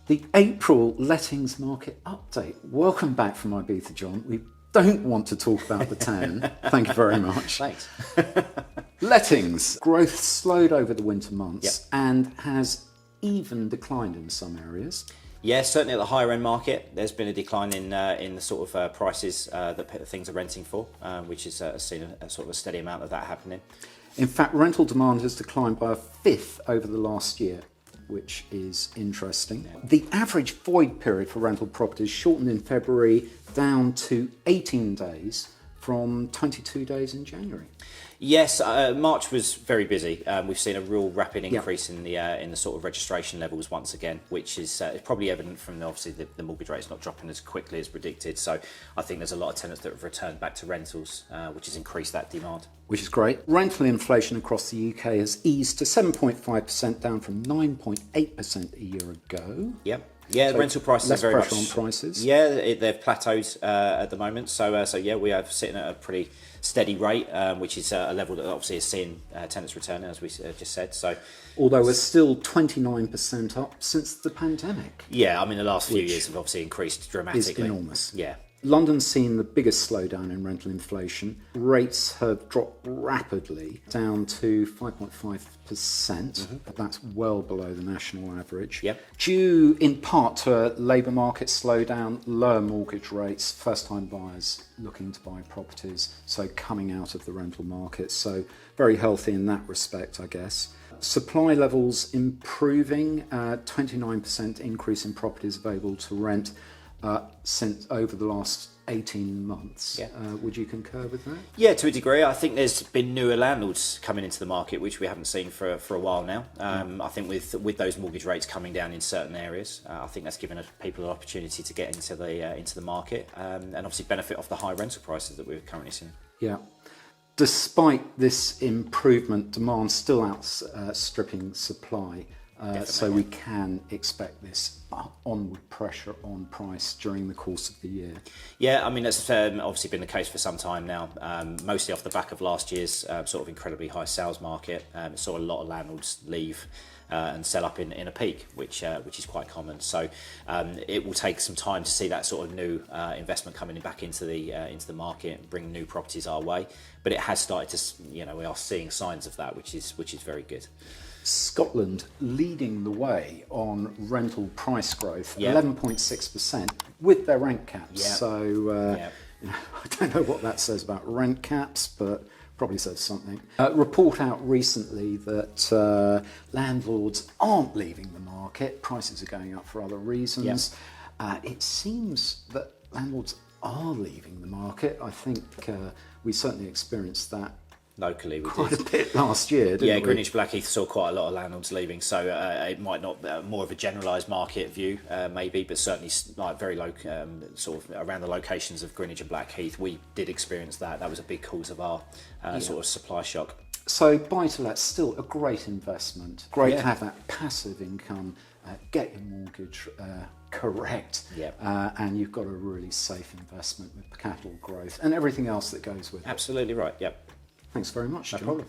The April lettings market update. Welcome back from Ibiza, John. We don't want to talk about the tan. Thank you very much. Thanks. Lettings. Growth slowed over the winter months and has even declined in some areas. Yeah, certainly at the higher end market, there's been a decline in the sort of prices that things are renting for, which is seen a sort of a steady amount of that happening. In fact, rental demand has declined by a fifth over the last year, which is interesting. Yeah. The average void period for rental properties shortened in February down to 18 days from 22 days in January. Yes, March was very busy. We've seen a real rapid increase in the sort of registration levels once again, which is probably evident from obviously the mortgage rates not dropping as quickly as predicted. So I think there's a lot of tenants that have returned back to rentals, which has increased that demand. Which is great. Rental inflation across the UK has eased to 7.5%, down from 9.8% a year ago. Yep. Yeah, so rental prices less are very pressure much on prices. Yeah, they've plateaued at the moment. So yeah, we are sitting at a pretty steady rate, which is a level that obviously is seeing tenants returning, as we just said. So, although we're still 29% up since the pandemic. Yeah, I mean the last few years have obviously increased dramatically. Is enormous. Yeah. London's seen the biggest slowdown in rental inflation. Rates have dropped rapidly, down to 5.5%. That's well below the national average. Yep. Due in part to a labour market slowdown, lower mortgage rates, first-time buyers looking to buy properties, so coming out of the rental market. So very healthy in that respect, I guess. Supply levels improving, 29% increase in properties available to rent. Since over the last 18 months. Yeah. Would you concur with that? Yeah, to a degree. I think there's been newer landlords coming into the market, which we haven't seen for a while now. I think with those mortgage rates coming down in certain areas, I think that's given people an opportunity to get into the market and obviously benefit off the high rental prices that we're currently seeing. Yeah. Despite this improvement, demand still outstripping supply. So we can expect this onward pressure on price during the course of the year. Yeah, I mean, that's obviously been the case for some time now, mostly off the back of last year's sort of incredibly high sales market. It saw a lot of landlords leave and sell up in a peak, which is quite common. So it will take some time to see that sort of new investment coming back into the market and bring new properties our way. But it has started to, we are seeing signs of that, which is very good. Scotland leading the way on rental price growth, 11.6% with their rent caps. Yep. So I don't know what that says about rent caps, but probably says something. Report out recently that landlords aren't leaving the market. Prices are going up for other reasons. Yep. It seems that landlords are leaving the market. I think we certainly experienced that locally, we quite did. a bit last year, didn't we? Greenwich Blackheath saw quite a lot of landlords leaving, so it might not more of a generalised market view, maybe, but certainly like very low, sort of around the locations of Greenwich and Blackheath, we did experience that. That was a big cause of our sort of supply shock. So buy-to-let's still a great investment. Great to have that passive income, get your mortgage correct, and you've got a really safe investment with capital growth and everything else that goes with it. Absolutely right, yep. Thanks very much, John. No problem.